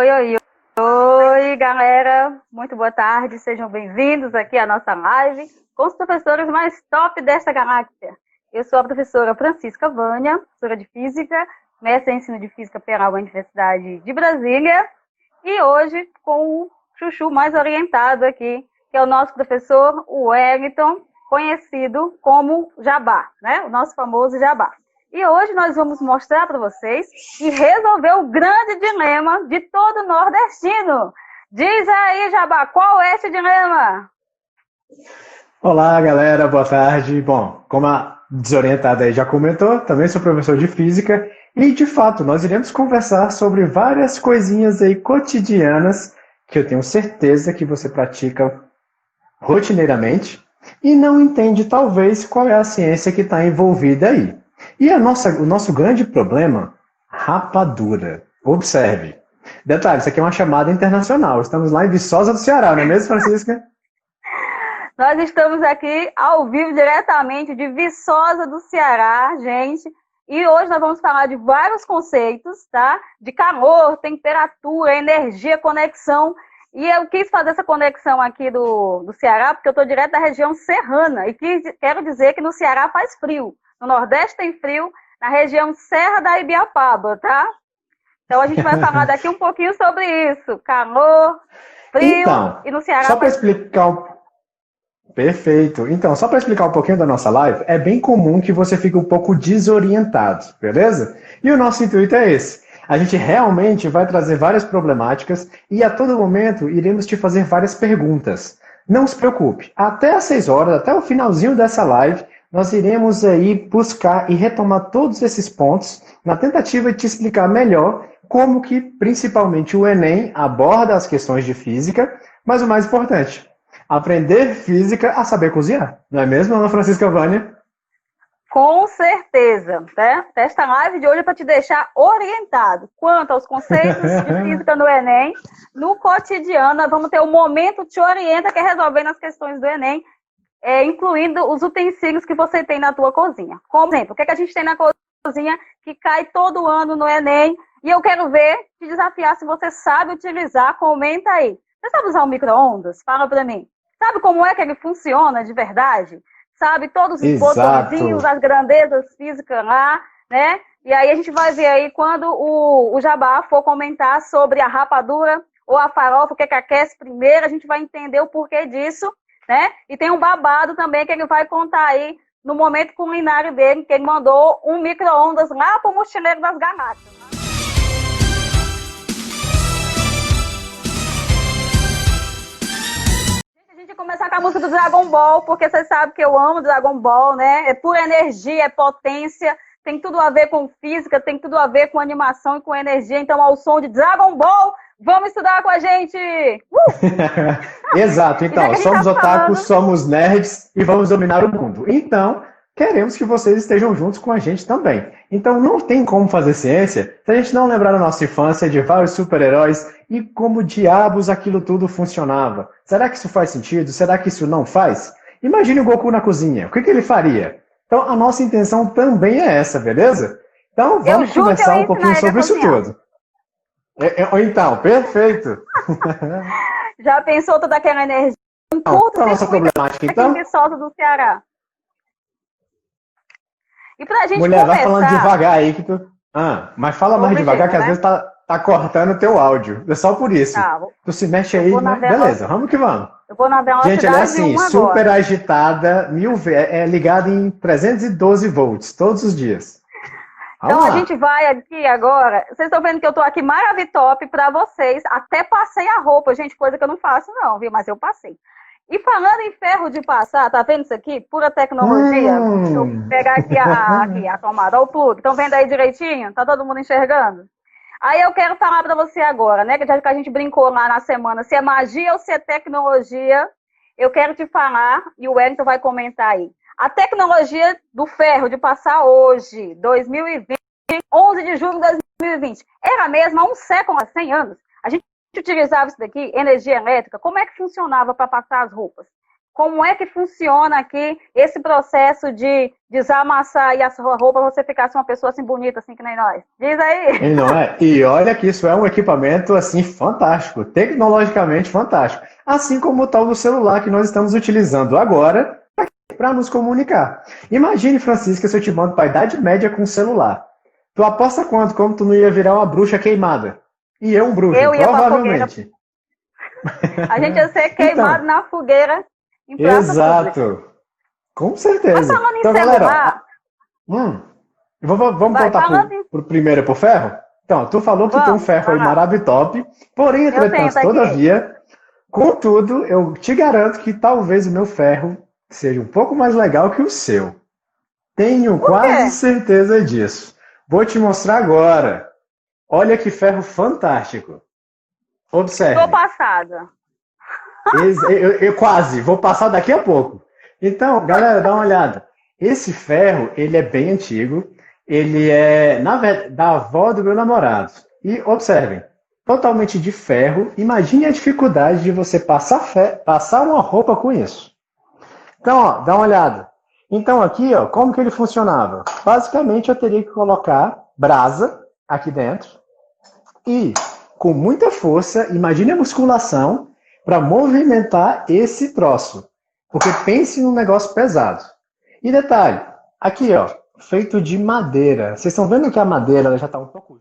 Oi, oi, oi, galera. Muito boa tarde. Sejam bem-vindos aqui à nossa live com os professores mais top desta galáxia. Eu sou a professora Francisca Vânia, professora de Física, mestre em Ensino de Física pela Universidade de Brasília. E hoje com o chuchu mais orientado aqui, que é o nosso professor Wellington, conhecido como Jabá, né? O nosso famoso Jabá. E hoje nós vamos mostrar para vocês e resolver o grande dilema de todo nordestino. Diz aí, Jabá, qual é esse dilema? Olá, galera, boa tarde. Bom, como a desorientada aí já comentou, também sou professor de Física e, de fato, nós iremos conversar sobre várias coisinhas aí cotidianas que eu tenho certeza que você pratica rotineiramente e não entende, talvez, qual é a ciência que está envolvida aí. E o nosso grande problema, rapadura. Observe. Detalhe, isso aqui é uma chamada internacional. Estamos lá em Viçosa do Ceará, não é mesmo, Francisca? Nós estamos aqui ao vivo diretamente de Viçosa do Ceará, gente. E hoje nós vamos falar de vários conceitos, tá? De calor, temperatura, energia, conexão. E eu quis fazer essa conexão aqui do Ceará, porque eu estou direto da região serrana. E quero dizer que no Ceará faz frio. No Nordeste tem frio, na região Serra da Ibiapaba, tá? Então a gente vai falar daqui um pouquinho sobre isso. Calor, frio, então, e no Ceará... Só para explicar Perfeito. Então, só para explicar um pouquinho da nossa live, é bem comum que você fique um pouco desorientado, beleza? E o nosso intuito é esse. A gente realmente vai trazer várias problemáticas e a todo momento iremos te fazer várias perguntas. Não se preocupe, até às 6 horas, até o finalzinho dessa live, nós iremos aí buscar e retomar todos esses pontos na tentativa de te explicar melhor como que, principalmente, o Enem aborda as questões de física, mas o mais importante, aprender física a saber cozinhar. Não é mesmo, Ana Francisca Vânia? Com certeza, né? Esta live de hoje é para te deixar orientado quanto aos conceitos de física no Enem. No cotidiano, nós vamos ter o Momento Te Orienta, que é resolvendo as questões do Enem, incluindo os utensílios que você tem na tua cozinha. Como exemplo, o que a gente tem na cozinha que cai todo ano no Enem? E eu quero ver, te desafiar se você sabe utilizar, comenta aí. Você sabe usar o micro-ondas? Fala para mim. Sabe como é que ele funciona de verdade? Sabe todos os botõezinhos, as grandezas físicas lá, né? E aí a gente vai ver aí quando o Jabá for comentar sobre a rapadura ou a farofa, o que aquece primeiro, a gente vai entender o porquê disso, né? E tem um babado também que ele vai contar aí no momento culinário dele, que ele mandou um micro-ondas lá pro Mochileiro das Galáxias. A gente começar com a música do Dragon Ball, porque vocês sabem que eu amo Dragon Ball, né? É pura energia, é potência, tem tudo a ver com física, tem tudo a ver com animação e com energia. Então, ao som de Dragon Ball, vamos estudar com a gente! Exato, então, somos otakus, somos nerds e vamos dominar o mundo. Então, queremos que vocês estejam juntos com a gente também. Então, não tem como fazer ciência se a gente não lembrar da nossa infância de vários super-heróis e como diabos aquilo tudo funcionava. Será que isso faz sentido? Será que isso não faz? Imagine o Goku na cozinha. O que ele faria? Então, a nossa intenção também é essa, beleza? Então, vamos conversar um pouquinho sobre isso tudo. Então, perfeito. Já pensou toda aquela energia? Qual é a nossa problemática, então? Viçosa do Ceará. E pra gente Mulher, começar... vai falando devagar aí que tu... Mas fala mais devagar que às vezes tá cortando o teu áudio. É só por isso. Tá, tu se mexe aí, né? Beleza, vamos que vamos. Eu vou na velocidade. Gente, ela é assim, super agitada, ligada em 312 volts, todos os dias. Então a gente vai aqui agora. Vocês estão vendo que eu tô aqui maravilhosa pra vocês. Até passei a roupa, gente, coisa que eu não faço não, viu? Mas eu passei. E falando em ferro de passar, tá vendo isso aqui? Pura tecnologia. Deixa eu pegar aqui a tomada, o plug. Estão vendo aí direitinho? Tá todo mundo enxergando? Aí eu quero falar pra você agora, né? Já que a gente brincou lá na semana, se é magia ou se é tecnologia, eu quero te falar, e o Wellington vai comentar aí. A tecnologia do ferro de passar hoje, 2020, 11 de julho de 2020, era a mesma há um século, há 100 anos. A gente utilizava isso daqui, energia elétrica, como é que funcionava para passar as roupas? como é que funciona aqui esse processo de desamassar e a sua roupa pra você ficar assim, uma pessoa assim bonita, assim que nem nós. Diz aí. E não é? E olha que isso é um equipamento assim fantástico, tecnologicamente fantástico. Assim como o tal do celular que nós estamos utilizando agora para nos comunicar. Imagine, Francisca, se eu te mando para a Idade Média com um celular. Tu aposta quanto? Como tu não ia virar uma bruxa queimada? E eu um bruxo, Eu ia provavelmente. A gente ia ser queimado na fogueira em praça exato. pública. Com certeza. Mas falando em Então, celular... galera, vamos voltar pro primeiro, pro ferro? Então, tu falou que tem um ferro aí maravilhoso top, porém, entretanto, todavia, contudo, eu te garanto que talvez o meu ferro seja um pouco mais legal que o seu. Tenho quase certeza disso. Vou te mostrar agora. Olha que ferro fantástico. Observe. Estou passada. Eu quase, vou passar daqui a pouco. Então, galera, dá uma olhada. Esse ferro, ele é bem antigo. Ele é da avó do meu namorado. E observem, totalmente de ferro. Imagine a dificuldade de você passar uma roupa com isso. Então, ó, dá uma olhada. Então, aqui, ó, como que ele funcionava? Basicamente, eu teria que colocar brasa aqui dentro e, com muita força, imagine a musculação para movimentar esse troço. Porque pense num negócio pesado. E detalhe, aqui, ó, feito de madeira. Vocês estão vendo que a madeira ela já está um pouco...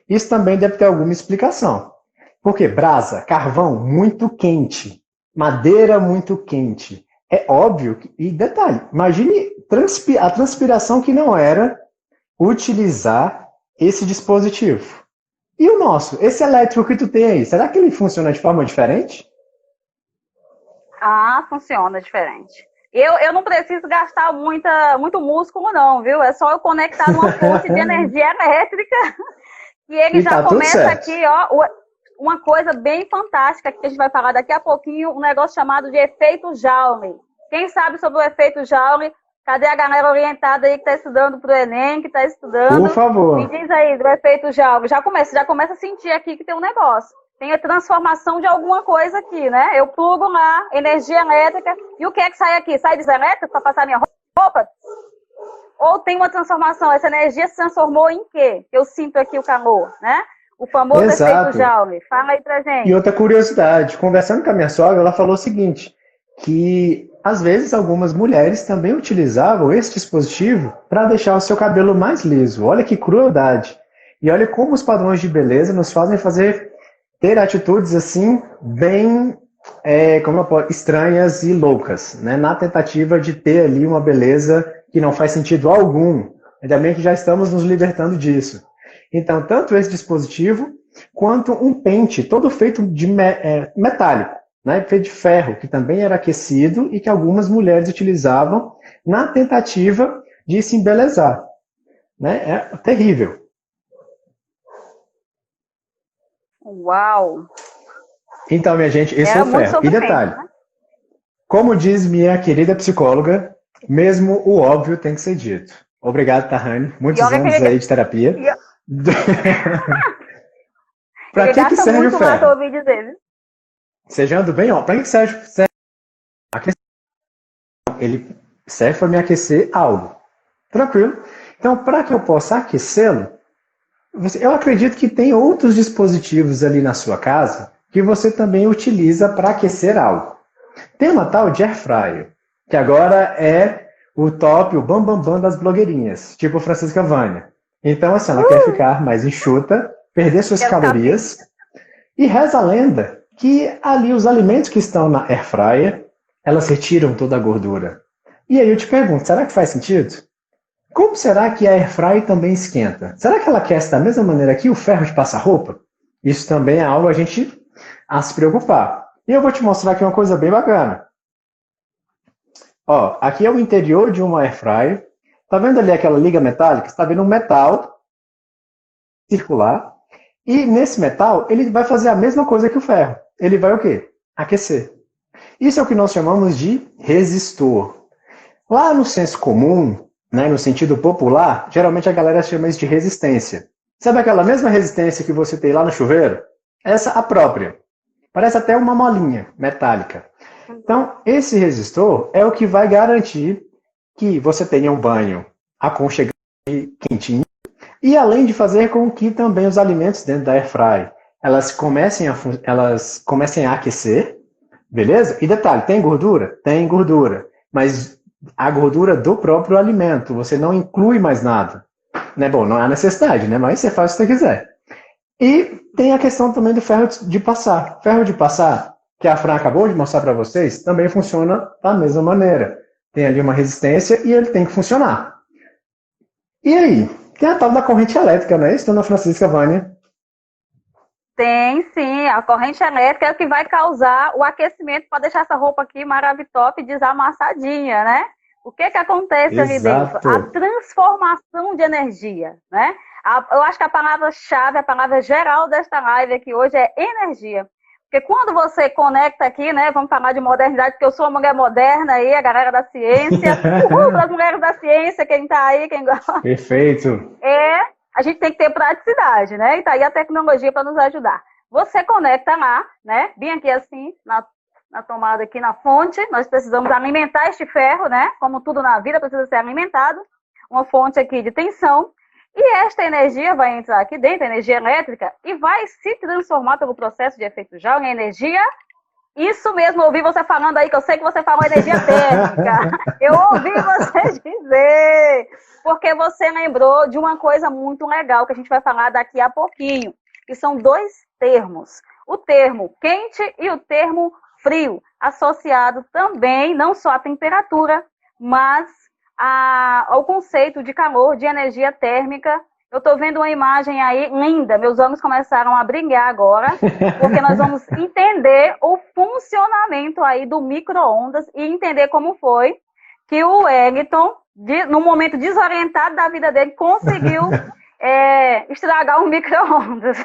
Isso também deve ter alguma explicação. Porque brasa, carvão muito quente, madeira muito quente. É óbvio, e detalhe, imagine a transpiração que não era utilizar esse dispositivo. E o nosso, esse elétrico que tu tem aí, será que ele funciona de forma diferente? Ah, funciona diferente. Eu não preciso gastar muito músculo não, viu? É só eu conectar numa fonte de energia elétrica e ele já tá começa aqui, ó, uma coisa bem fantástica que a gente vai falar daqui a pouquinho, um negócio chamado de efeito Joule. Quem sabe sobre o efeito Joule? Cadê a galera orientada aí que está estudando para o Enem, que está estudando? Por favor. Me diz aí do efeito Joule. Já começa a sentir aqui que tem um negócio. Tem a transformação de alguma coisa aqui, né? Eu plugo lá, energia elétrica, e o que é que sai aqui? Sai deselétrica para passar minha roupa? Ou tem uma transformação? Essa energia se transformou em quê? Eu sinto aqui o calor, né? O famoso efeito Joule. Fala aí pra gente. E outra curiosidade, conversando com a minha sogra, ela falou o seguinte, que às vezes algumas mulheres também utilizavam esse dispositivo para deixar o seu cabelo mais liso. Olha que crueldade. E olha como os padrões de beleza nos fazem ter atitudes assim, bem estranhas e loucas, né? Na tentativa de ter ali uma beleza que não faz sentido algum. Ainda bem que já estamos nos libertando disso. Então, tanto esse dispositivo, quanto um pente todo feito de metálico, né? Feito de ferro, que também era aquecido e que algumas mulheres utilizavam na tentativa de se embelezar. Né? É terrível. Uau! Então, minha gente, esse é o ferro. E detalhe, né? Como diz minha querida psicóloga, mesmo o óbvio tem que ser dito. Obrigado, Tahane. Muitos anos aí de terapia. Para que serve o ferro? Sejando bem, ó, para que serve? Ele serve para me aquecer algo. Tranquilo? Então, para que eu possa aquecê-lo, eu acredito que tem outros dispositivos ali na sua casa que você também utiliza para aquecer algo. Tem uma tal de air fryer, que agora é o top, o bam das blogueirinhas, tipo Francisca Vânia. Então, assim, ela quer ficar mais enxuta, perder suas calorias, e reza a lenda que ali os alimentos que estão na air fryer, elas retiram toda a gordura. E aí eu te pergunto, será que faz sentido? Como será que a air fryer também esquenta? Será que ela aquece da mesma maneira que o ferro de passar roupa? Isso também é algo a se preocupar. E eu vou te mostrar aqui uma coisa bem bacana. Ó, aqui é o interior de uma air fryer. Tá vendo ali aquela liga metálica? Você tá vendo um metal circular. E nesse metal, ele vai fazer a mesma coisa que o ferro. Ele vai o quê? Aquecer. Isso é o que nós chamamos de resistor. Lá no senso comum, né, no sentido popular, geralmente a galera chama isso de resistência. Sabe aquela mesma resistência que você tem lá no chuveiro? Essa a própria. Parece até uma molinha metálica. Então, esse resistor é o que vai garantir que você tenha um banho aconchegante e quentinho, e além de fazer com que também os alimentos dentro da airfry elas comecem a aquecer, beleza? E detalhe, tem gordura? Tem gordura, mas a gordura do próprio alimento, você não inclui mais nada. Né? Bom, não há necessidade, né? Mas você faz o que você quiser. E tem a questão também do ferro de passar. Ferro de passar, que a Fran acabou de mostrar para vocês, também funciona da mesma maneira. Tem ali uma resistência e ele tem que funcionar. E aí? Tem a tal da corrente elétrica, não é isso, dona Francisca Vânia? Tem, sim. A corrente elétrica é o que vai causar o aquecimento para deixar essa roupa aqui maravilhosa desamassadinha, né? O que acontece ali dentro? A transformação de energia, né? Eu acho que a palavra-chave, a palavra geral desta live aqui hoje é energia. Porque quando você conecta aqui, né? Vamos falar de modernidade, porque eu sou uma mulher moderna aí, a galera da ciência. Uhul, das mulheres da ciência, quem tá aí, quem gosta. Perfeito. A gente tem que ter praticidade, né? E tá aí a tecnologia para nos ajudar. Você conecta lá, né? Bem aqui assim, na tomada aqui na fonte. Nós precisamos alimentar este ferro, né? Como tudo na vida precisa ser alimentado. Uma fonte aqui de tensão. E esta energia vai entrar aqui dentro, a energia elétrica, e vai se transformar pelo processo de efeito Joule em energia. Isso mesmo, eu ouvi você falando aí, que eu sei que você falou energia térmica. Eu ouvi você dizer, porque você lembrou de uma coisa muito legal que a gente vai falar daqui a pouquinho, que são dois termos. O termo quente e o termo frio, associado também, não só à temperatura, mas ao conceito de calor, de energia térmica. Eu estou vendo uma imagem aí linda, meus olhos começaram a brilhar agora, porque nós vamos entender o funcionamento aí do micro-ondas e entender como foi que o Wellington, no momento desorientado da vida dele, conseguiu estragar um micro-ondas.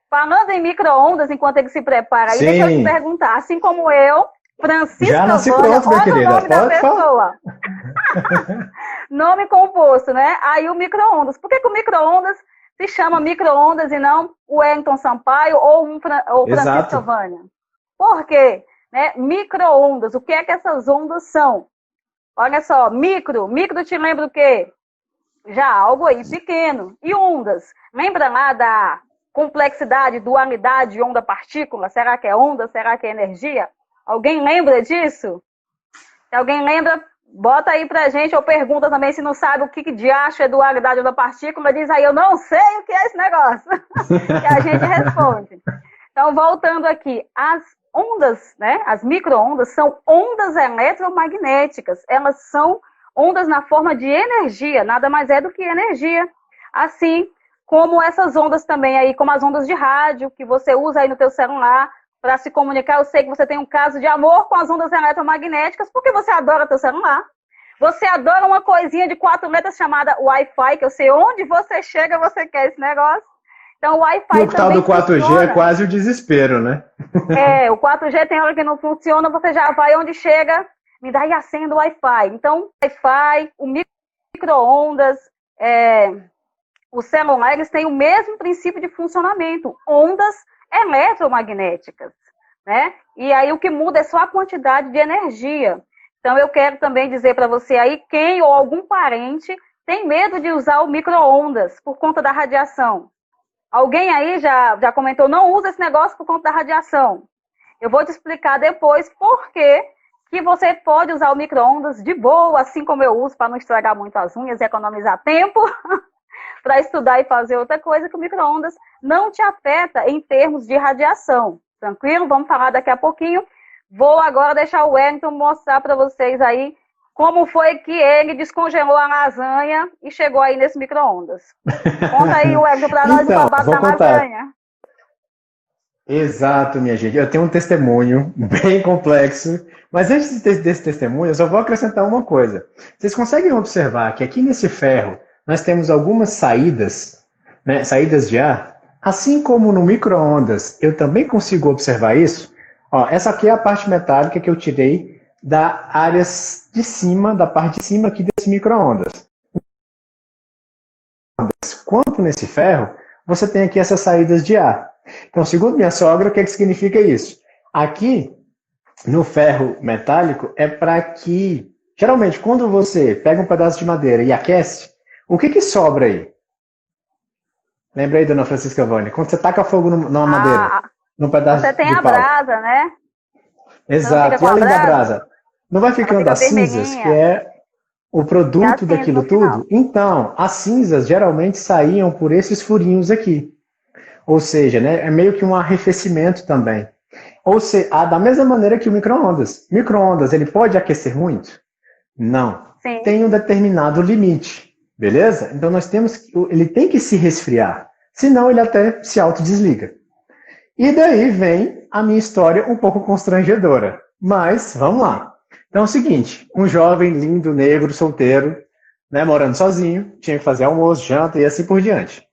Falando em micro-ondas, enquanto ele se prepara, aí, deixa eu te perguntar, assim como eu, Francisca Vânia, olha o nome da pessoa. Nome composto, né? Aí o micro-ondas. Por que o micro-ondas se chama micro-ondas e não o Wellington Sampaio ou Francisca Vânia? Por quê? Né? Micro-ondas, o que é que essas ondas são? Olha só, micro te lembra o quê? Já algo aí pequeno. E ondas? Lembra lá da complexidade, dualidade, onda-partícula? Será que é onda? Será que é energia? Alguém lembra disso? Se alguém lembra, bota aí pra gente, ou pergunta também se não sabe o que de acho é dualidade da partícula, diz aí, eu não sei o que é esse negócio. E a gente responde. Então, voltando aqui, as ondas, né, as micro-ondas são ondas eletromagnéticas. Elas são ondas na forma de energia, nada mais é do que energia. Assim como essas ondas também aí, como as ondas de rádio, que você usa aí no teu celular, para se comunicar. Eu sei que você tem um caso de amor com as ondas eletromagnéticas, porque você adora teu celular. Você adora uma coisinha de 4 letras chamada Wi-Fi, que eu sei onde você chega, você quer esse negócio. Então o Wi-Fi o tal do 4G funciona. É quase o desespero, né? O 4G tem hora que não funciona, você já vai onde chega, me dá e acende o Wi-Fi. Então, Wi-Fi, o micro-ondas, os celulares têm o mesmo princípio de funcionamento, ondas eletromagnéticas, né? E aí o que muda é só a quantidade de energia. Então eu quero também dizer para você aí, quem ou algum parente tem medo de usar o micro-ondas por conta da radiação. Alguém aí já comentou, não usa esse negócio por conta da radiação. Eu vou te explicar depois por que você pode usar o micro-ondas de boa, assim como eu uso, para não estragar muito as unhas e economizar tempo. Para estudar e fazer outra coisa, que o micro-ondas não te afeta em termos de radiação. Tranquilo? Vamos falar daqui a pouquinho. Vou agora deixar o Wellington mostrar para vocês aí como foi que ele descongelou a lasanha e chegou aí nesse micro-ondas. Conta aí, Wellington, para nós o babado da lasanha. Exato, minha gente. Eu tenho um testemunho bem complexo, mas antes desse testemunho, eu só vou acrescentar uma coisa. Vocês conseguem observar que aqui nesse ferro nós temos algumas saídas, né, saídas de ar, assim como no micro-ondas, eu também consigo observar isso. Ó, essa aqui é a parte metálica que eu tirei da área de cima, da parte de cima aqui desse micro-ondas. Quanto nesse ferro, você tem aqui essas saídas de ar. Então, segundo minha sogra, o que significa isso? Aqui no ferro metálico é para que, geralmente, quando você pega um pedaço de madeira e aquece, o que sobra aí? Lembra aí, dona Francisca Vânia? Quando você taca fogo numa madeira, num você pedaço tem de a pau. brasa, né? Você não fica Exato. com E a além da brasa? brasa, não vai Ela ficando fica as cinzas, que vermelhinha. é o E a produto cinza no daquilo final. tudo? Então, as cinzas geralmente saíam por esses furinhos aqui. Ou seja, né, é meio que um arrefecimento também. Ou seja, da mesma maneira que o micro-ondas. Micro-ondas, ele pode aquecer muito? Não. Sim. Tem um determinado limite, beleza? Então nós temos, ele tem que se resfriar, senão ele até se autodesliga. E daí vem a minha história um pouco constrangedora. Mas, vamos lá. Então é o seguinte, um jovem lindo, negro, solteiro, né, morando sozinho, tinha que fazer almoço, janta e assim por diante.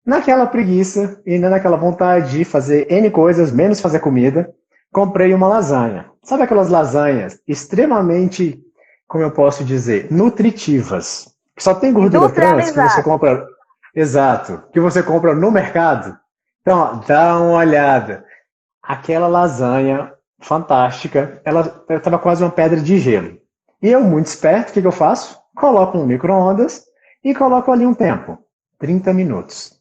Naquela preguiça e naquela vontade de fazer N coisas, menos fazer comida, comprei uma lasanha. Sabe aquelas lasanhas extremamente, como eu posso dizer, nutritivas, que só tem gordura trans, que você Industrializado. compra, exato, que você compra no mercado? Então, ó, dá uma olhada. Aquela lasanha fantástica, ela estava quase uma pedra de gelo. E eu, muito esperto, o que eu faço? Coloco no micro-ondas e coloco ali um tempo, 30 minutos.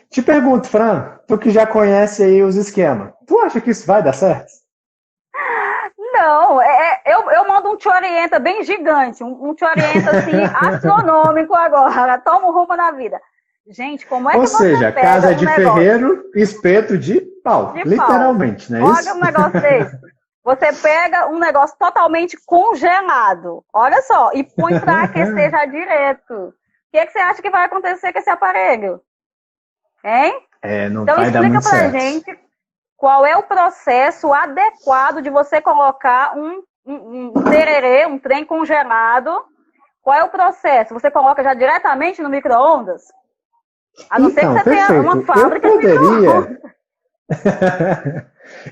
Te pergunto, Fran, tu que já conhece aí os esquemas, tu acha que isso vai dar certo? Não, eu mando um te orienta bem gigante, um te orienta assim, astronômico agora. Toma um rumo na vida. Gente, como é Ou que você seja, pega casa um de negócio ferreiro, espeto de pau, de pau? literalmente, não é Olha isso? um negócio desse. Você pega um negócio totalmente congelado, olha só, e põe para aquecer já direto. O que você acha que vai acontecer com esse aparelho? Hein? Não Então vai dar explica muito pra certo. gente qual é o processo adequado de você colocar um tererê, um trem congelado. Qual é o processo? Você coloca já diretamente no micro-ondas? A não ser que Então, você tenha uma perfeito. Eu fábrica de poderia. micro-ondas.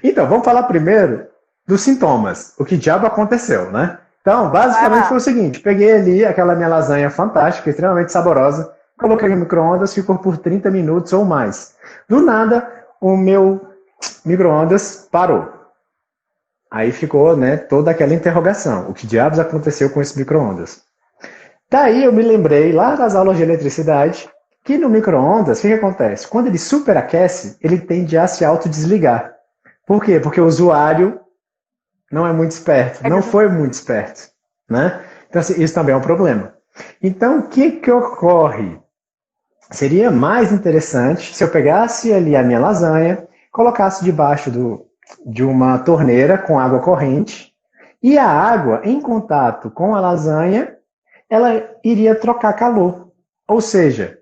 Então, vamos falar primeiro dos sintomas. O que diabo aconteceu, né? Então, Vai basicamente foi o lá. seguinte: peguei ali aquela minha lasanha fantástica, extremamente saborosa, coloquei no micro-ondas, ficou por 30 minutos ou mais. Do nada, o meu micro-ondas parou. Aí ficou, né, toda aquela interrogação. O que diabos aconteceu com esse micro-ondas? Daí eu me lembrei, lá das aulas de eletricidade, que no micro-ondas, o que acontece? Quando ele superaquece, ele tende a se autodesligar. Por quê? Porque o usuário não é muito esperto, não foi muito esperto, né? Então, assim, isso também é um problema. Então, o que ocorre? Seria mais interessante se eu pegasse ali a minha lasanha, colocasse debaixo de uma torneira com água corrente, e a água, em contato com a lasanha, ela iria trocar calor. Ou seja,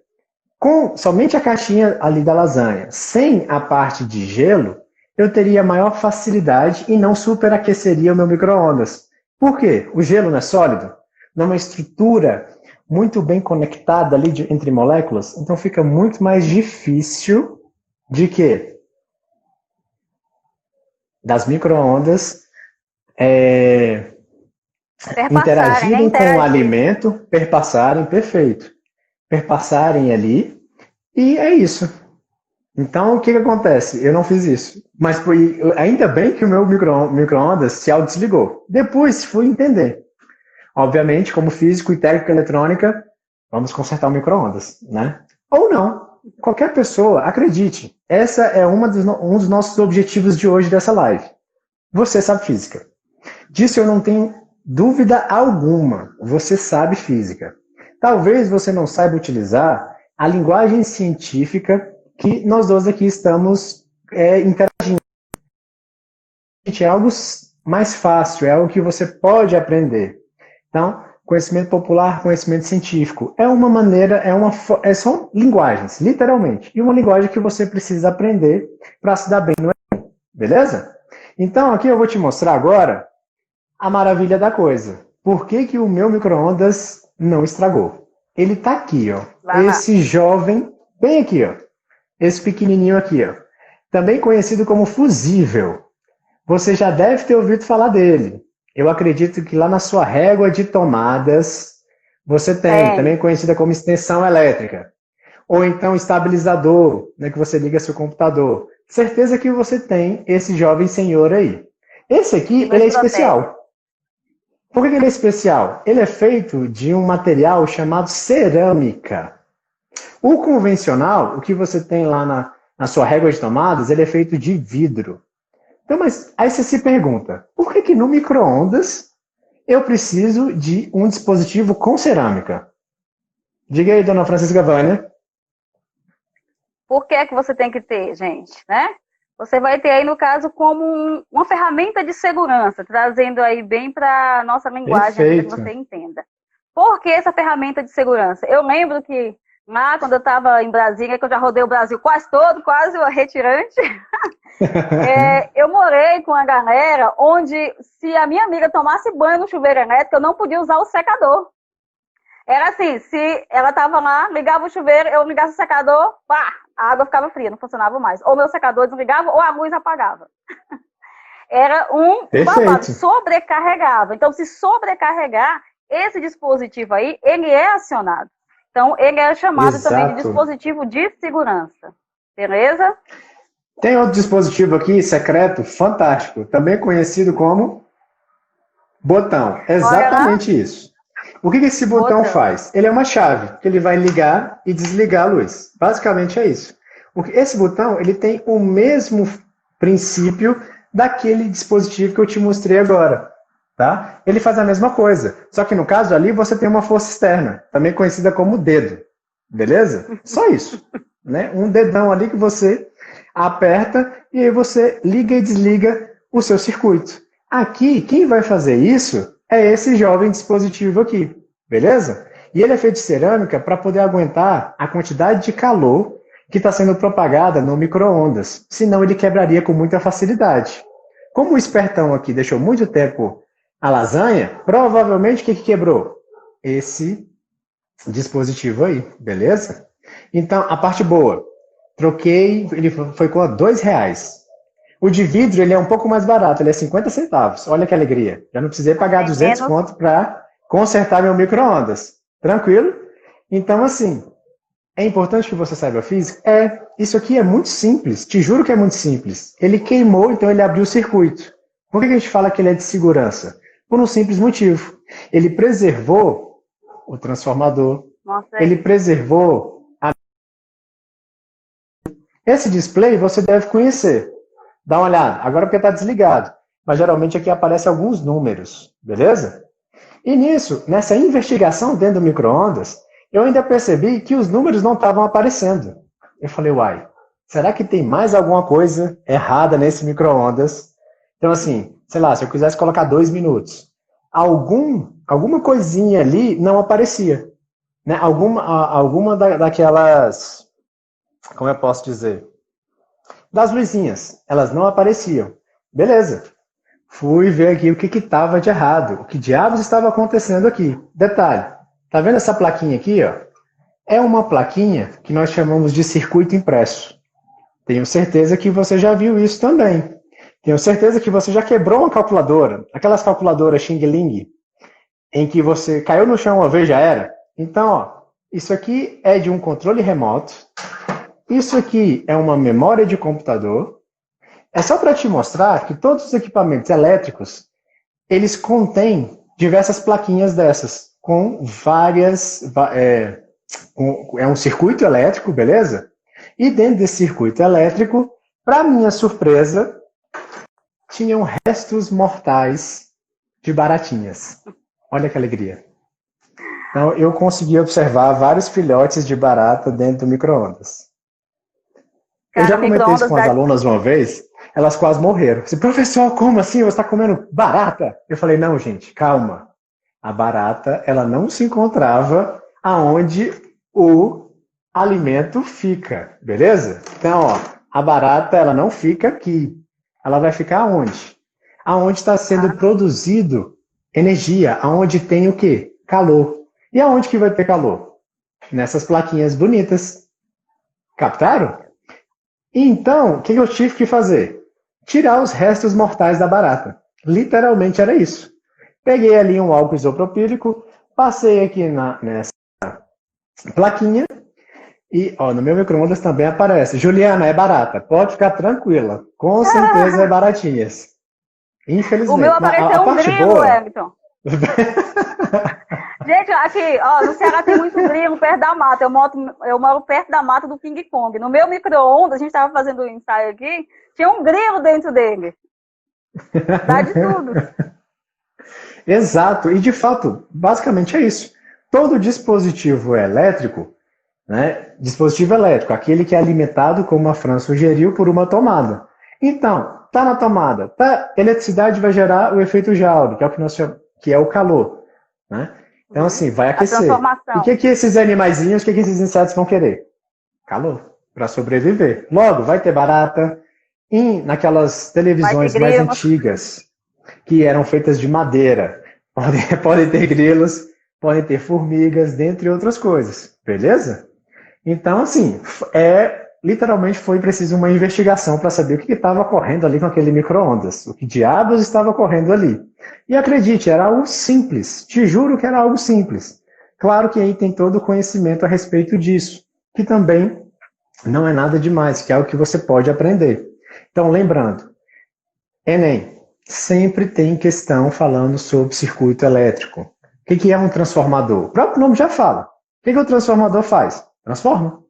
com somente a caixinha ali da lasanha, sem a parte de gelo, eu teria maior facilidade e não superaqueceria o meu micro-ondas. Por quê? O gelo não é sólido, não é uma estrutura muito bem conectada ali entre moléculas, então fica muito mais difícil de quê? Das micro-ondas Perpassarem, né? interagirem com o Interagir. alimento, perpassarem, perfeito, perpassarem ali, e é isso. Então, o que acontece? Eu não fiz isso. Mas foi, ainda bem que o meu micro-ondas se autodesligou. Depois fui entender. Obviamente, como físico e técnico eletrônica, vamos consertar o micro-ondas, né? Ou não. Qualquer pessoa, acredite, essa é um dos nossos objetivos de hoje dessa live. Você sabe física. Disso eu não tenho dúvida alguma. Você sabe física. Talvez você não saiba utilizar a linguagem científica que nós dois aqui estamos interagindo. É algo mais fácil, é algo que você pode aprender. Então, conhecimento popular, conhecimento científico, é uma maneira, são linguagens, literalmente, e uma linguagem que você precisa aprender para se dar bem no Enem, beleza? Então, aqui eu vou te mostrar agora a maravilha da coisa. Por que o meu micro-ondas não estragou? Ele está aqui, ó. Esse jovem, bem aqui, ó. Esse pequenininho aqui, ó. Também conhecido como fusível. Você já deve ter ouvido falar dele. Eu acredito que lá na sua régua de tomadas você tem, também conhecida como extensão elétrica. Ou então estabilizador, né, que você liga seu computador. Certeza que você tem esse jovem senhor aí. Esse aqui, ele é especial. Por que ele é especial? Ele é feito de um material chamado cerâmica. O convencional, o que você tem lá na sua régua de tomadas, ele é feito de vidro. Então, mas aí você se pergunta, por que no micro-ondas eu preciso de um dispositivo com cerâmica? Diga aí, dona Francisca Vânia. Por que que você tem que ter, gente, né? Você vai ter aí, no caso, como uma ferramenta de segurança, trazendo aí bem para a nossa linguagem, para que você entenda. Por que essa ferramenta de segurança? Eu lembro que lá, quando eu estava em Brasília, que eu já rodei o Brasil quase todo, quase o retirante, eu morei com a galera onde, se a minha amiga tomasse banho no chuveiro elétrico, eu não podia usar o secador. Era assim, se ela estava lá, ligava o chuveiro, eu ligava o secador, pá, a água ficava fria, não funcionava mais. Ou meu secador desligava, ou a luz apagava. Era um babado, sobrecarregava. Então, se sobrecarregar, esse dispositivo aí, ele é acionado. Então, ele é chamado também de dispositivo de segurança. Beleza? Tem outro dispositivo aqui, secreto, fantástico, também conhecido como botão. Exatamente isso. O que esse botão faz? Ele é uma chave, que ele vai ligar e desligar a luz. Basicamente é isso. Esse botão, ele tem o mesmo princípio daquele dispositivo que eu te mostrei agora. Tá? Ele faz a mesma coisa. Só que no caso ali, você tem uma força externa, também conhecida como dedo. Beleza? Só isso. Né? Um dedão ali que você aperta e aí você liga e desliga o seu circuito. Aqui, quem vai fazer isso é esse jovem dispositivo aqui, beleza? E ele é feito de cerâmica para poder aguentar a quantidade de calor que está sendo propagada no micro-ondas, senão ele quebraria com muita facilidade. Como o espertão aqui deixou muito tempo a lasanha, provavelmente o que quebrou? Esse dispositivo aí, beleza? Então, a parte boa, troquei, ele foi com R$2. O de vidro, ele é um pouco mais barato, ele é 50 centavos. Olha que alegria. Já não precisei pagar 200 conto para consertar meu micro-ondas. Tranquilo? Então, assim, é importante que você saiba física? Isso aqui é muito simples. Te juro que é muito simples. Ele queimou, então ele abriu o circuito. Por que a gente fala que ele é de segurança? Por um simples motivo. Ele preservou o transformador. Ele preservou Esse display você deve conhecer. Dá uma olhada. Agora porque está desligado. Mas geralmente aqui aparecem alguns números. Beleza? E nessa investigação dentro do micro-ondas, eu ainda percebi que os números não estavam aparecendo. Eu falei, uai, será que tem mais alguma coisa errada nesse micro-ondas? Então assim, sei lá, se eu quisesse colocar 2 minutos, alguma coisinha ali não aparecia. Né? Alguma daquelas, como eu posso dizer? Das luzinhas, elas não apareciam. Beleza. Fui ver aqui o que estava de errado. O que diabos estava acontecendo aqui. Detalhe. Tá vendo essa plaquinha aqui? Ó? É uma plaquinha que nós chamamos de circuito impresso. Tenho certeza que você já viu isso também. Tenho certeza que você já quebrou uma calculadora. Aquelas calculadoras Xing Ling, em que você caiu no chão uma vez já era. Então, ó, isso aqui é de um controle remoto. Isso aqui é uma memória de computador. É só para te mostrar que todos os equipamentos elétricos, eles contêm diversas plaquinhas dessas, com várias... É um circuito elétrico, beleza? E dentro desse circuito elétrico, para minha surpresa, tinham restos mortais de baratinhas. Olha que alegria. Então, eu consegui observar vários filhotes de barata dentro do micro-ondas. Eu já comentei isso com as alunas uma vez, elas quase morreram. Disse, professor, como assim? Você está comendo barata? Eu falei, não, gente, calma. A barata, ela não se encontrava aonde o alimento fica, beleza? Então, ó, a barata, ela não fica aqui. Ela vai ficar aonde? Aonde está sendo produzido energia, aonde tem o quê? Calor. E aonde que vai ter calor? Nessas plaquinhas bonitas. Captaram? Então, o que eu tive que fazer? Tirar os restos mortais da barata. Literalmente era isso. Peguei ali um álcool isopropílico, passei aqui nessa plaquinha e ó, no meu micro-ondas também aparece. Juliana, é barata. Pode ficar tranquila. Com certeza é baratinhas. Infelizmente. O meu apareceu A um parte grilo, boa... Everton. Gente, aqui, ó, no Ceará tem muito grilo perto da mata. Eu moro perto da mata do King Kong. No meu micro-ondas, a gente estava fazendo um ensaio aqui, tinha um grilo dentro dele. Dá de tudo. Exato, e de fato, basicamente é isso. Todo dispositivo elétrico, né? Dispositivo elétrico, aquele que é alimentado, como a Fran sugeriu, por uma tomada. Então, tá na tomada, tá? Eletricidade vai gerar o efeito Joule, que é o que nós chamamos, que é o calor, né? Então, assim, vai aquecer. E o que esses animaizinhos, o que esses insetos vão querer? Calor, para sobreviver. Logo, vai ter barata. Naquelas televisões mais antigas, que eram feitas de madeira, podem ter grilos, podem ter formigas, dentre outras coisas. Beleza? Então, assim, literalmente foi preciso uma investigação para saber o que estava ocorrendo ali com aquele micro-ondas. O que diabos estava ocorrendo ali. E acredite, era algo simples. Te juro que era algo simples. Claro que aí tem todo o conhecimento a respeito disso, que também não é nada demais, que é algo que você pode aprender. Então, lembrando, Enem, sempre tem questão falando sobre circuito elétrico. O que é um transformador? O próprio nome já fala. O que o transformador faz? Transforma.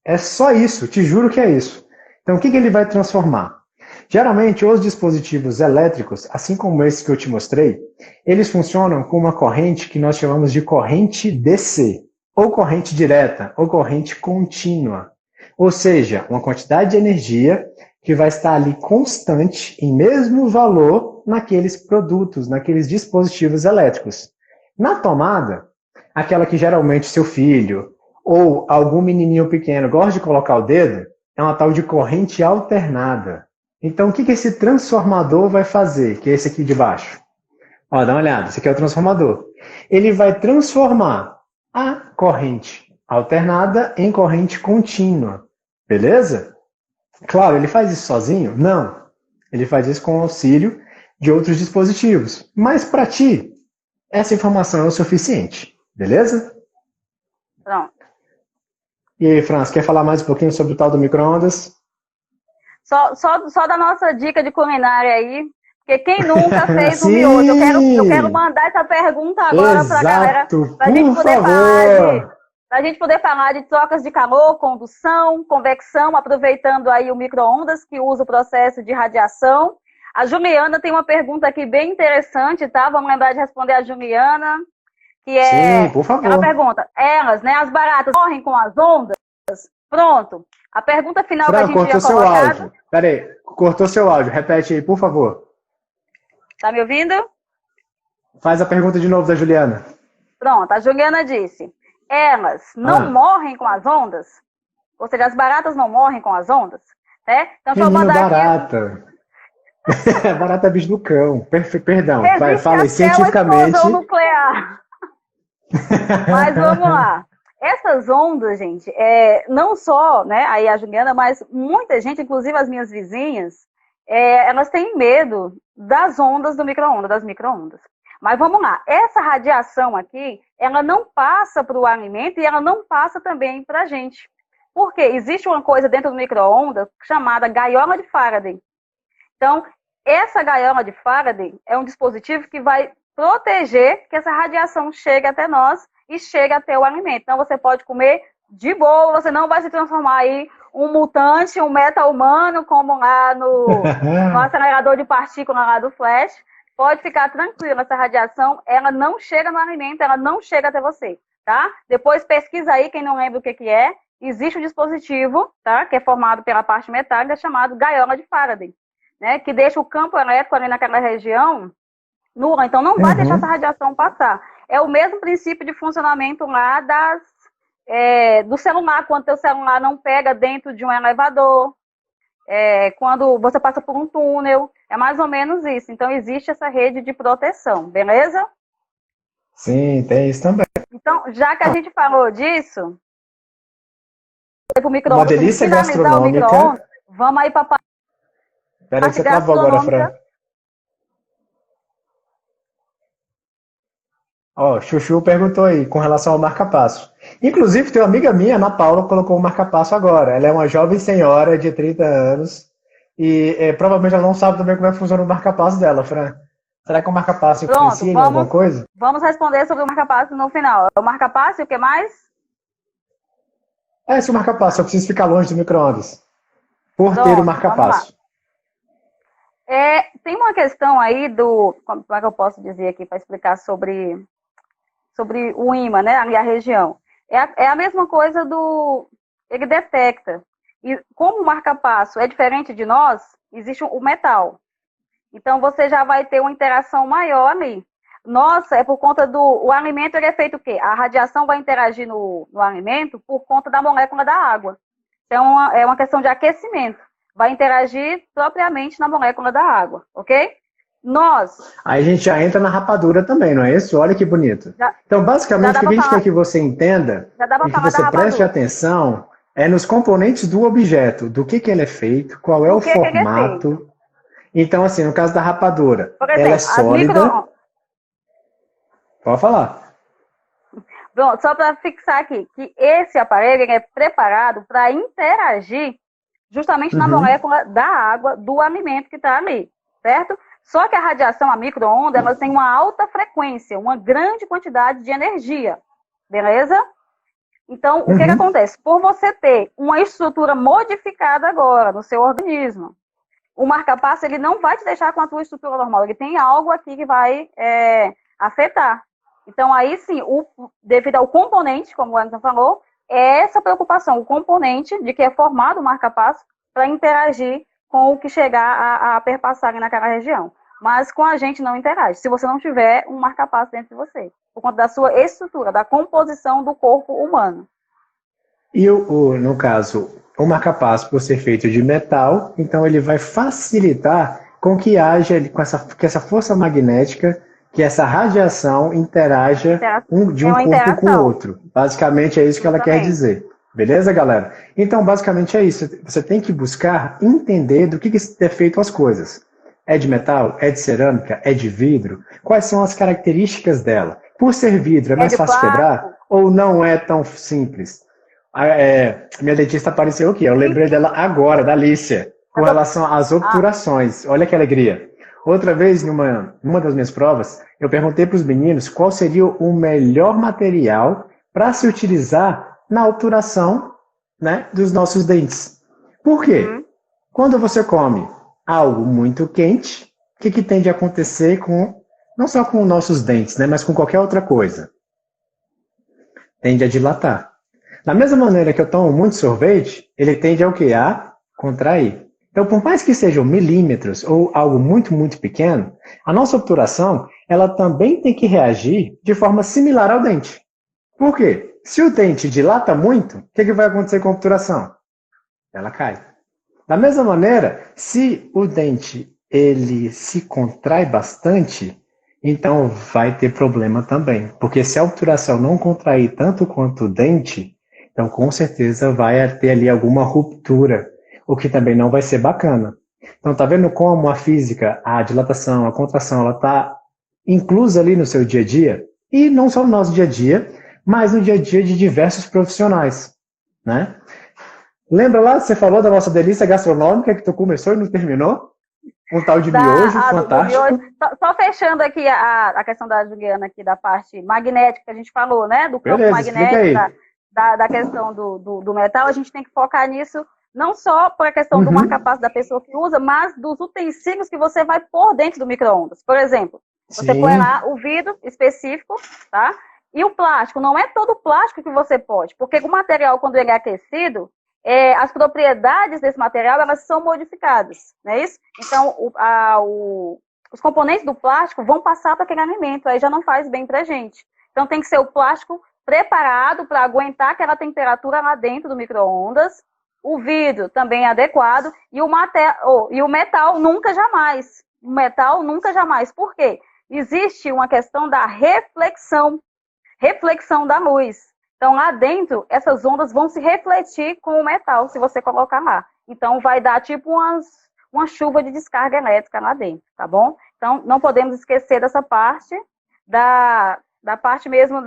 É só isso, te juro que é isso. Então, o que ele vai transformar? Geralmente, os dispositivos elétricos, assim como esse que eu te mostrei, eles funcionam com uma corrente que nós chamamos de corrente DC, ou corrente direta, ou corrente contínua. Ou seja, uma quantidade de energia que vai estar ali constante, em mesmo valor, naqueles produtos, naqueles dispositivos elétricos. Na tomada, aquela que geralmente seu filho ou algum menininho pequeno gosta de colocar o dedo, é uma tal de corrente alternada. Então, o que esse transformador vai fazer, que é esse aqui de baixo? Ó, dá uma olhada, esse aqui é o transformador. Ele vai transformar a corrente alternada em corrente contínua. Beleza? Claro, ele faz isso sozinho? Não. Ele faz isso com o auxílio de outros dispositivos. Mas para ti, essa informação é o suficiente. Beleza? Pronto. E aí, Franz, quer falar mais um pouquinho sobre o tal do micro-ondas? Só da nossa dica de culinária aí. Porque quem nunca fez um miojo? Eu quero mandar essa pergunta agora para a galera. Para a gente poder falar de trocas de calor, condução, convecção, aproveitando aí o micro-ondas, que usa o processo de radiação. A Juliana tem uma pergunta aqui bem interessante, tá? Vamos lembrar de responder a Juliana, que é... Sim, por favor. Ela pergunta, as baratas morrem com as ondas? Pronto. A pergunta final Fran, que a gente cortou tinha colocado... seu áudio. Peraí, cortou seu áudio. Repete aí, por favor. Tá me ouvindo? Faz a pergunta de novo da Juliana. Pronto, a Juliana disse... Elas não morrem com as ondas? Ou seja, as baratas não morrem com as ondas? Né? Então, deixa eu mandar barata. Aqui... barata é bicho do cão. Perdão, fala aí cientificamente. Explosão nuclear. Mas vamos lá. Essas ondas, gente, não só, né, aí a Juliana, mas muita gente, inclusive as minhas vizinhas, elas têm medo das ondas do micro-ondas, das micro-ondas. Mas vamos lá, essa radiação aqui, ela não passa para o alimento e ela não passa também para a gente. Por quê? Existe uma coisa dentro do micro-ondas chamada gaiola de Faraday. Então, essa gaiola de Faraday é um dispositivo que vai proteger que essa radiação chegue até nós e chegue até o alimento. Então, você pode comer de boa, você não vai se transformar aí um mutante, um meta-humano, como lá no acelerador de partículas lá do Flash. Pode ficar tranquilo, essa radiação, ela não chega no alimento, ela não chega até você, tá? Depois pesquisa aí, quem não lembra o que é. Existe um dispositivo, tá? Que é formado pela parte metálica, chamado gaiola de Faraday, né? Que deixa o campo elétrico ali naquela região nula, então não vai deixar essa radiação passar. É o mesmo princípio de funcionamento lá do celular, quando o celular não pega dentro de um elevador, quando você passa por um túnel, é mais ou menos isso. Então, existe essa rede de proteção, beleza? Sim, tem isso também. Então, já que a gente falou disso, uma delícia gastronômica. Vamos aí para a parte Espera que você travou agora, Fran. Ó, Chuchu perguntou aí, com relação ao marca-passo. Inclusive, tem uma amiga minha, Ana Paula, colocou o marca-passo agora. Ela é uma jovem senhora de 30 anos E provavelmente ela não sabe também como é que funciona o marca-passo dela, Fran. Será que o marca-passo Pronto, influencia em alguma coisa? vamos responder sobre o marca-passo no final. O marca-passo e o que mais? Se o marca-passo, eu preciso ficar longe do micro-ondas. Por ter o Pronto, vamos lá. marca-passo. Tem uma questão aí como é que eu posso dizer aqui para explicar sobre o ímã, né, ali a região. É a mesma coisa ele detecta. E como o marca-passo é diferente de nós, existe o metal. Então você já vai ter uma interação maior ali. Nossa, é por conta o alimento, ele é feito o quê? A radiação vai interagir no alimento por conta da molécula da água. Então é uma questão de aquecimento. Vai interagir propriamente na molécula da água, ok? Aí a gente já entra na rapadura também, não é isso? Olha que bonito. Então, basicamente, o que a gente quer que você entenda e que você preste atenção é nos componentes do objeto, do que ele é feito, qual é o formato. Então, assim, no caso da rapadura, por exemplo, ela é sólida. Pode falar. Bom, só para fixar aqui, que esse aparelho é preparado para interagir justamente na molécula da água do alimento que está ali, certo? Só que a radiação, a micro-onda, ela tem uma alta frequência, uma grande quantidade de energia, beleza? Então, o que acontece? Por você ter uma estrutura modificada agora no seu organismo, o marca-passo, ele não vai te deixar com a tua estrutura normal, ele tem algo aqui que vai afetar. Então, aí sim, devido ao componente, como o Wellington falou, é essa preocupação, o componente de que é formado o marca-passo para interagir com o que chegar a perpassar naquela região. Mas com a gente não interage, se você não tiver um marca-passo dentro de você, por conta da sua estrutura, da composição do corpo humano. E no caso, o marca-passo, por ser feito de metal, então ele vai facilitar com que haja, que essa força magnética, que essa radiação interaja de um corpo com o outro. Basicamente é isso que ela quer dizer. Beleza, galera? Então, basicamente é isso. Você tem que buscar entender do que é feito as coisas. É de metal? É de cerâmica? É de vidro? Quais são as características dela? Por ser vidro, é mais fácil quebrar? Ou não é tão simples? Minha dentista apareceu aqui. Eu lembrei dela agora, da Alicia, com relação às obturações. Olha que alegria. Outra vez, numa das minhas provas, eu perguntei para os meninos qual seria o melhor material para se utilizar na obturação, né, dos nossos dentes. Por quê? Quando você come algo muito quente, o que tende a acontecer não só com nossos dentes, né, mas com qualquer outra coisa? Tende a dilatar. Da mesma maneira que eu tomo muito sorvete, ele tende ao quê? A contrair. Então, por mais que sejam milímetros ou algo muito, muito pequeno, a nossa obturação, ela também tem que reagir de forma similar ao dente. Por quê? Se o dente dilata muito, o que vai acontecer com a obturação? Ela cai. Da mesma maneira, se o dente ele se contrai bastante, então vai ter problema também. Porque se a obturação não contrair tanto quanto o dente, então com certeza vai ter ali alguma ruptura, o que também não vai ser bacana. Então tá vendo como a física, a dilatação, a contração, ela está inclusa ali no seu dia a dia? E não só no nosso dia a dia, mas no dia a dia de diversos profissionais, né? Lembra lá, você falou da nossa delícia gastronômica que tu começou e não terminou? Um tal de miojo, fantástico. Miojo. Só fechando aqui a questão da Juliana aqui, da parte magnética que a gente falou, né? Do campo magnético, da questão do metal, a gente tem que focar nisso, não só por a questão do marca-passo da pessoa que usa, mas dos utensílios que você vai pôr dentro do micro-ondas. Por exemplo, você põe lá o vidro específico, tá? E o plástico, não é todo plástico que você pode, porque o material, quando ele é aquecido, as propriedades desse material, elas são modificadas, não é isso? Então, os componentes do plástico vão passar para aquele alimento, aí já não faz bem para a gente. Então, tem que ser o plástico preparado para aguentar aquela temperatura lá dentro do micro-ondas, o vidro também é adequado, e o metal nunca jamais. O metal nunca jamais. Por quê? Existe uma questão da reflexão da luz. Então, lá dentro, essas ondas vão se refletir com o metal, se você colocar lá. Então, vai dar tipo uma chuva de descarga elétrica lá dentro, tá bom? Então, não podemos esquecer dessa parte, da parte mesmo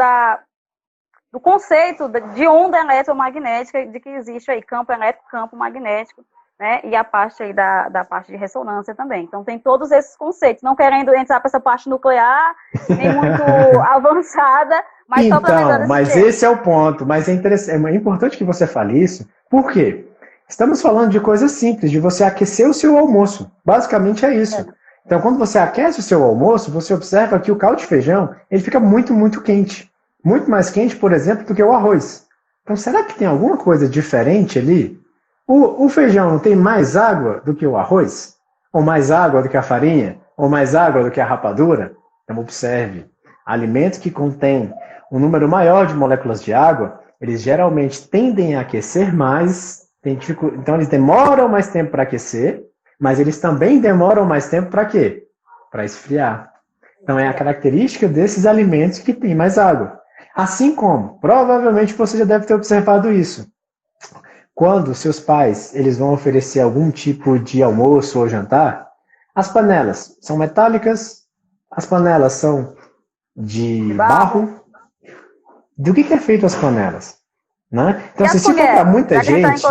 do conceito de onda eletromagnética, de que existe aí campo elétrico, campo magnético, né? E a parte aí da parte de ressonância também. Então tem todos esses conceitos, não querendo entrar para essa parte nuclear, nem muito avançada, mas só para lembrar Então, desse mas jeito. esse é o ponto. Mas é importante que você fale isso. Por quê? Estamos falando de coisas simples, de você aquecer o seu almoço. Basicamente é isso. Então, quando você aquece o seu almoço, você observa que o caldo de feijão ele fica muito, muito quente. Muito mais quente, por exemplo, do que o arroz. Então, será que tem alguma coisa diferente ali? O feijão não tem mais água do que o arroz? Ou mais água do que a farinha? Ou mais água do que a rapadura? Então, observe. Alimentos que contêm um número maior de moléculas de água, eles geralmente tendem a aquecer mais, então eles demoram mais tempo para aquecer, mas eles também demoram mais tempo para quê? Para esfriar. Então é a característica desses alimentos que tem mais água. Assim como, provavelmente você já deve ter observado isso. Quando seus pais eles vão oferecer algum tipo de almoço ou jantar, as panelas são metálicas, as panelas são de barro. Do que é feito as panelas? Né? Então, se for para muita gente...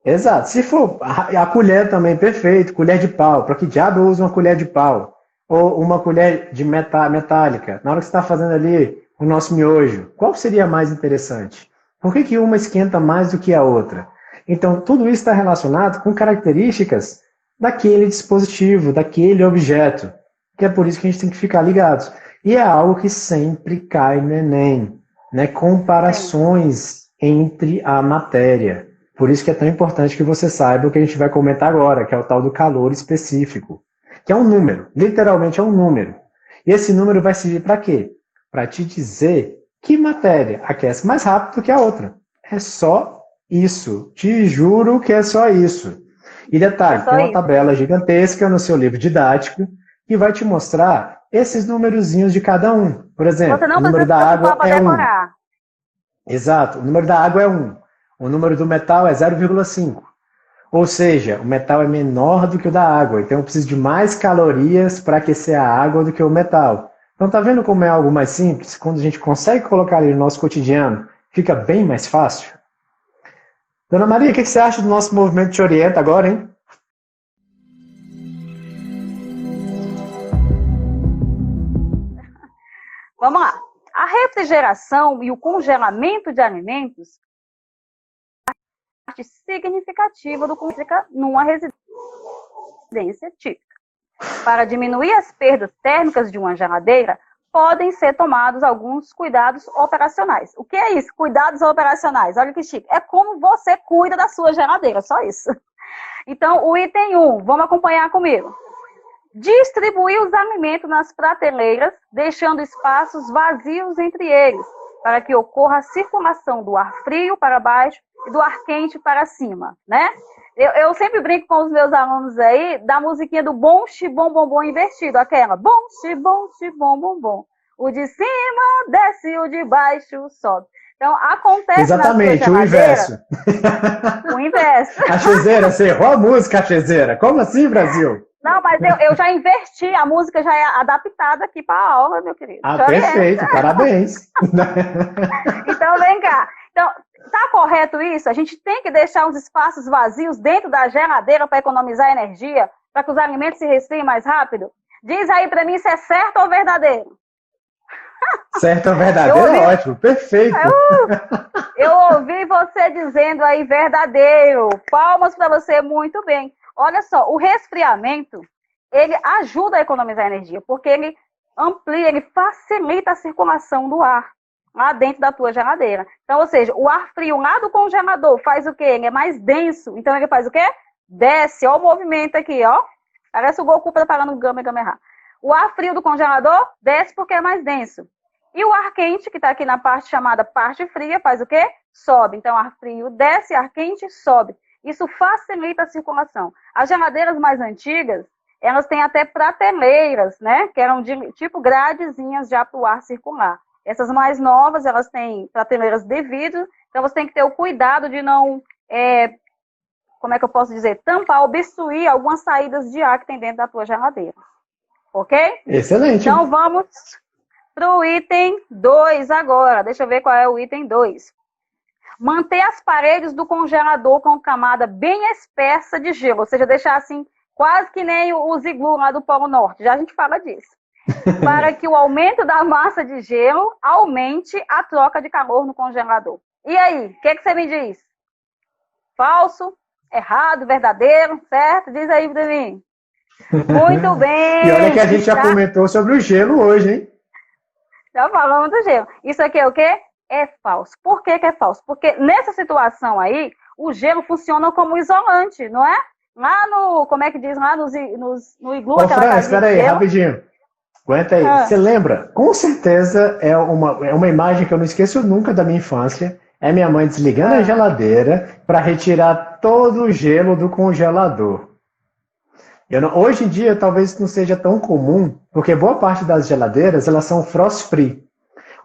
Exato. Se for a colher também, perfeito. Colher de pau. Para que diabo eu uso uma colher de pau? Ou uma colher de metálica? Na hora que você está fazendo ali o nosso miojo, qual seria mais interessante? Por que uma esquenta mais do que a outra? Então, tudo isso está relacionado com características daquele dispositivo, daquele objeto. Que é por isso que a gente tem que ficar ligados. E é algo que sempre cai no Enem, né? Comparações entre a matéria. Por isso que é tão importante que você saiba o que a gente vai comentar agora, que é o tal do calor específico, que é um número, literalmente é um número. E esse número vai servir para quê? Para te dizer que matéria aquece mais rápido do que a outra. É só isso. Te juro que é só isso. E detalhe, tem uma tabela gigantesca no seu livro didático que vai te mostrar esses numerozinhos de cada um. Por exemplo, o número da água é 1. Exato, o número da água é 1. O número do metal é 0,5. Ou seja, o metal é menor do que o da água. Então eu preciso de mais calorias para aquecer a água do que o metal. Então tá vendo como é algo mais simples? Quando a gente consegue colocar ele no nosso cotidiano, fica bem mais fácil. Dona Maria, o que você acha do nosso movimento Te Orienta agora, hein? Vamos lá. A refrigeração e o congelamento de alimentos é parte significativa do numa residência típica. Para diminuir as perdas térmicas de uma geladeira, podem ser tomados alguns cuidados operacionais. O que é isso? Cuidados operacionais. Olha que chique. É como você cuida da sua geladeira, só isso. Então, o item 1, vamos acompanhar comigo. Distribuir os alimentos nas prateleiras, deixando espaços vazios entre eles, para que ocorra a circulação do ar frio para baixo e do ar quente para cima, né? Eu sempre brinco com os meus alunos aí da musiquinha do bom xibom bombom invertido, aquela bom xibom bom bom. O de cima desce, o de baixo sobe. Então, acontece exatamente, na o inverso. O inverso. A Chezeira, você errou a música, a Chezeira. Como assim, Brasil? Não, mas eu já inverti, a música já é adaptada aqui para a aula, meu querido. Ah, perfeito, parabéns. Então, vem cá. Então, tá correto isso? A gente tem que deixar os espaços vazios dentro da geladeira para economizar energia, para que os alimentos se resfriem mais rápido? Diz aí para mim se é certo ou verdadeiro. Certo ou verdadeiro é ótimo, perfeito. Eu ouvi você dizendo aí verdadeiro. Palmas para você, muito bem. Olha só, o resfriamento, ele ajuda a economizar energia, porque ele amplia, ele facilita a circulação do ar lá dentro da tua geladeira. Então, ou seja, o ar frio lá do congelador faz o quê? Ele é mais denso. Então, ele faz o quê? Desce. Olha o movimento aqui, ó. Parece o Goku preparando o Kamehameha. O ar frio do congelador desce porque é mais denso. E o ar quente, que está aqui na parte chamada parte fria, faz o quê? Sobe. Então, ar frio desce, ar quente sobe. Isso facilita a circulação. As geladeiras mais antigas, elas têm até prateleiras, né? Que eram de tipo gradezinhas já para o ar circular. Essas mais novas, elas têm prateleiras de vidro, então você tem que ter o cuidado de não, como é que eu posso dizer, tampar, obstruir algumas saídas de ar que tem dentro da tua geladeira. Ok? Excelente. Então vamos para o item 2 agora. Deixa eu ver qual é o item 2. Manter as paredes do congelador com camada bem espessa de gelo, ou seja, deixar assim, quase que nem o iglu lá do Polo Norte, já a gente fala disso. Para que o aumento da massa de gelo aumente a troca de calor no congelador. E aí, o que você me diz? Falso? Errado? Verdadeiro? Certo? Diz aí pra mim. Muito bem. E olha que a gente já comentou sobre o gelo hoje, hein? Já falamos do gelo. Isso aqui é o quê? É falso. Por que é falso? Porque nessa situação aí, o gelo funciona como isolante, não é? Lá no, como é que diz? Lá no iglu. Ô, Fran, espera aí, rapidinho. Aguenta aí. Você lembra? Com certeza é uma imagem que eu não esqueço nunca da minha infância. É minha mãe desligando a geladeira para retirar todo o gelo do congelador. Hoje em dia, talvez não seja tão comum, porque boa parte das geladeiras, elas são frost-free.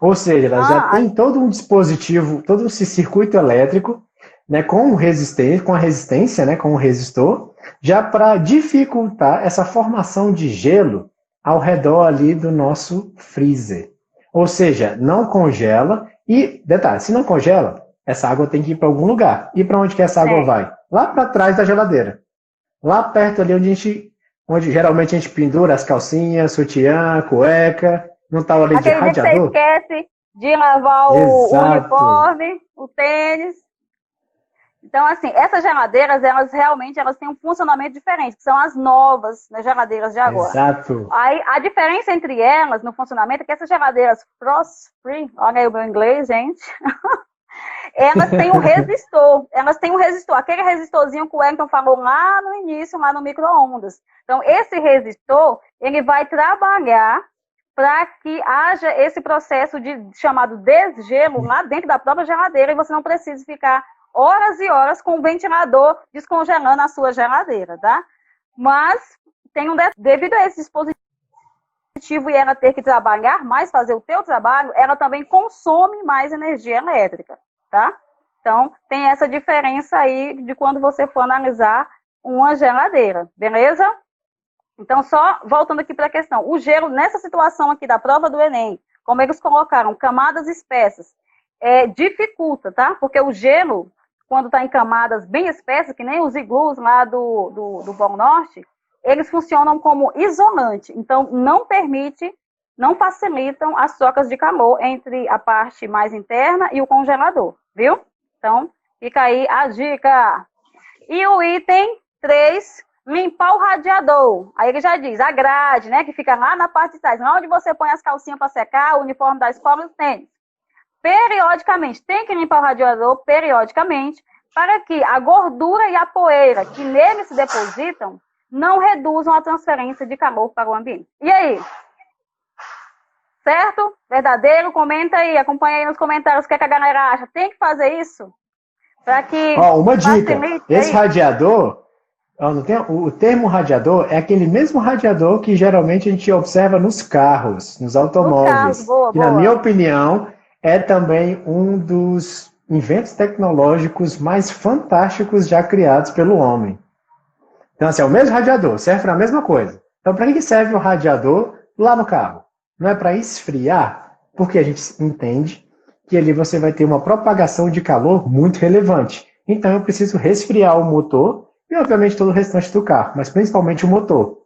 Ou seja, elas já têm todo um dispositivo, todo esse circuito elétrico, né, com a resistência, né, com o resistor, já para dificultar essa formação de gelo ao redor ali do nosso freezer. Ou seja, não congela e, detalhe, se não congela, essa água tem que ir para algum lugar. E para onde que essa água vai? Lá para trás da geladeira. Lá perto ali onde geralmente a gente pendura as calcinhas, sutiã, cueca, não está ali de radiador. Você esquece de lavar o uniforme, o tênis. Então, assim, essas geladeiras, elas têm um funcionamento diferente, que são as novas, né, geladeiras de agora. Exato. Aí, a diferença entre elas no funcionamento é que essas geladeiras frost-free, olha aí o meu inglês, gente, elas têm um resistor, aquele resistorzinho que o Wellington falou lá no início, lá no micro-ondas. Então, esse resistor, ele vai trabalhar para que haja esse processo chamado desgelo lá dentro da própria geladeira e você não precise ficar horas e horas com o ventilador descongelando a sua geladeira, tá? Mas, devido a esse dispositivo e ela ter que trabalhar mais, fazer o teu trabalho, ela também consome mais energia elétrica, tá? Então, tem essa diferença aí de quando você for analisar uma geladeira, beleza? Então, só voltando aqui para a questão, o gelo, nessa situação aqui da prova do Enem, como eles colocaram camadas espessas, dificulta, tá? Porque o gelo, quando está em camadas bem espessas, que nem os iglus lá do Polo Norte, eles funcionam como isolante. Então, não facilitam as trocas de calor entre a parte mais interna e o congelador, viu? Então, fica aí a dica. E o item 3, limpar o radiador. Aí ele já diz, a grade, né, que fica lá na parte de trás, lá onde você põe as calcinhas para secar, o uniforme da escola e os tênis. Periodicamente, tem que limpar o radiador periodicamente, para que a gordura e a poeira que nele se depositam não reduzam a transferência de calor para o ambiente. E aí? Certo? Verdadeiro? Comenta aí, acompanha aí nos comentários o que a galera acha. Tem que fazer isso? Para que uma dica, esse radiador, o termo radiador é aquele mesmo radiador que geralmente a gente observa nos carros, nos automóveis. Que, na minha opinião, é também um dos inventos tecnológicos mais fantásticos já criados pelo homem. Então, assim, é o mesmo radiador, serve para a mesma coisa. Então, para que serve o radiador lá no carro? Não é para esfriar, porque a gente entende que ali você vai ter uma propagação de calor muito relevante. Então, eu preciso resfriar o motor e, obviamente, todo o restante do carro, mas principalmente o motor.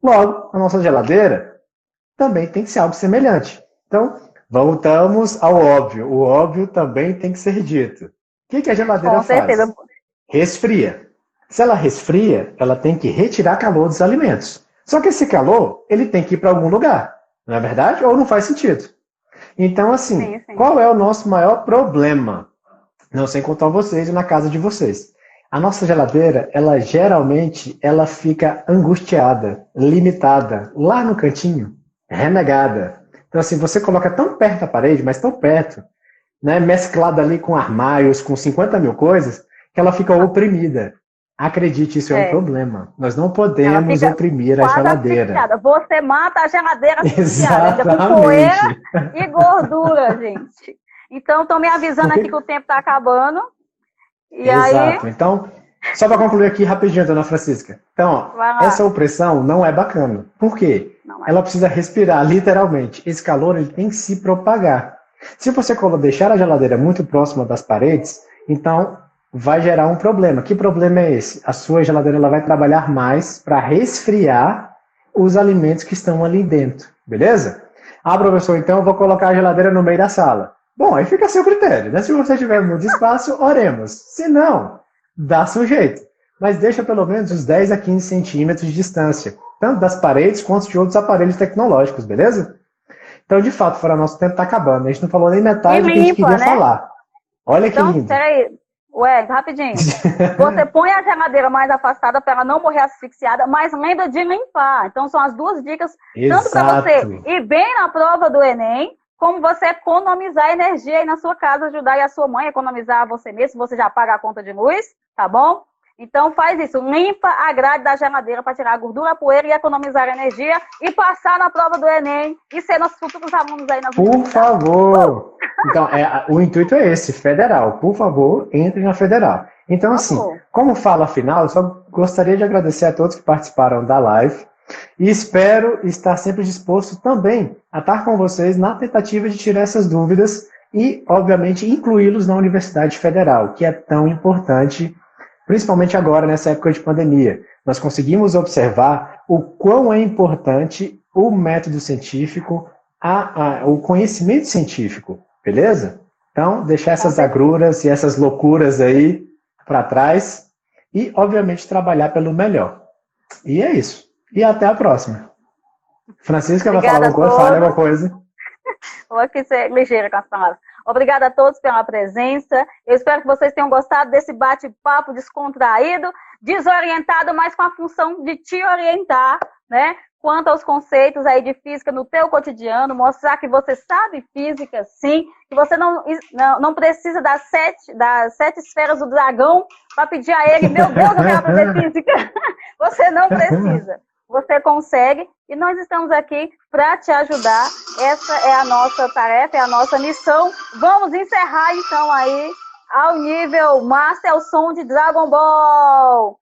Logo, a nossa geladeira também tem que ser algo semelhante. Então, voltamos ao óbvio. O óbvio também tem que ser dito. O que a geladeira faz? Certeza. Resfria. Se ela resfria, ela tem que retirar calor dos alimentos. Só que esse calor, ele tem que ir para algum lugar. Não é verdade? Ou não faz sentido? Então, assim, sim. Qual é o nosso maior problema? Não sei contar vocês e na casa de vocês. A nossa geladeira, ela geralmente, ela fica angustiada, limitada, lá no cantinho, renegada. Então, assim, você coloca tão perto da parede, mas tão perto, né, mesclada ali com armários, com 50 mil coisas, que ela fica oprimida. Acredite, isso é um problema. Nós não podemos oprimir a geladeira. Asfixiada. Você mata a geladeira asfixiada, com poeira e gordura, gente. Então, estão me avisando aqui que o tempo está acabando. E exato. Aí... Então, só para concluir aqui rapidinho, dona Francisca. Então, ó, essa opressão não é bacana. Por quê? Ela precisa respirar, literalmente. Esse calor ele tem que se propagar. Se você deixar a geladeira muito próxima das paredes, Então, vai gerar um problema. Que problema é esse? A sua geladeira ela vai trabalhar mais para resfriar os alimentos que estão ali dentro, beleza? Ah, professor, então eu vou colocar a geladeira no meio da sala. Bom, aí fica a seu critério, né? Se você tiver muito espaço, oremos. Se não, dá seu jeito. Mas deixa pelo menos uns 10 a 15 centímetros de distância, tanto das paredes quanto de outros aparelhos tecnológicos, beleza? Então, de fato, fora nosso tempo está acabando. A gente não falou nem metade do que a gente queria falar. Olha que lindo. Peraí, rapidinho. Você põe a geladeira mais afastada para ela não morrer asfixiada, mas lembra de limpar. Então, são as duas dicas, tanto para você ir bem na prova do Enem, como você economizar energia aí na sua casa, ajudar aí a sua mãe a economizar você mesmo, se você já paga a conta de luz, tá bom? Então faz isso, limpa a grade da geladeira para tirar a gordura, a poeira e economizar energia e passar na prova do Enem e ser nossos futuros alunos aí na Por favor! Então, o intuito é esse, federal. Por favor, entre na federal. Então, assim, como fala final, eu só gostaria de agradecer a todos que participaram da live e espero estar sempre disposto também a estar com vocês na tentativa de tirar essas dúvidas e, obviamente, incluí-los na Universidade Federal, que é tão importante, principalmente agora, nessa época de pandemia. Nós conseguimos observar o quão é importante o método científico, o conhecimento científico, beleza? Então, deixar essas agruras e essas loucuras aí para trás e, obviamente, trabalhar pelo melhor. E é isso. E até a próxima. Francisca vai falar alguma coisa, fala alguma coisa. Vou aqui ser ligeira com as palavras. Obrigada a todos pela presença. Eu espero que vocês tenham gostado desse bate-papo descontraído, desorientado, mas com a função de te orientar, né? Quanto aos conceitos aí de física no teu cotidiano, mostrar que você sabe física, sim, que você não precisa das sete esferas do dragão para pedir a ele, meu Deus, eu quero aprender física. Você não precisa. Você consegue e nós estamos aqui para te ajudar. Essa é a nossa tarefa, é a nossa missão. Vamos encerrar então aí ao nível Master, o som de Dragon Ball.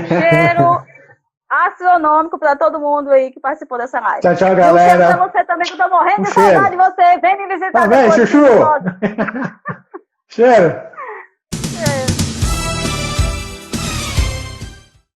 Cheiro astronômico para todo mundo aí que participou dessa live. Tchau, tchau, galera. E para você também que eu tô morrendo de saudade de você. Vem me visitar depois. Chuchu. Cheiro.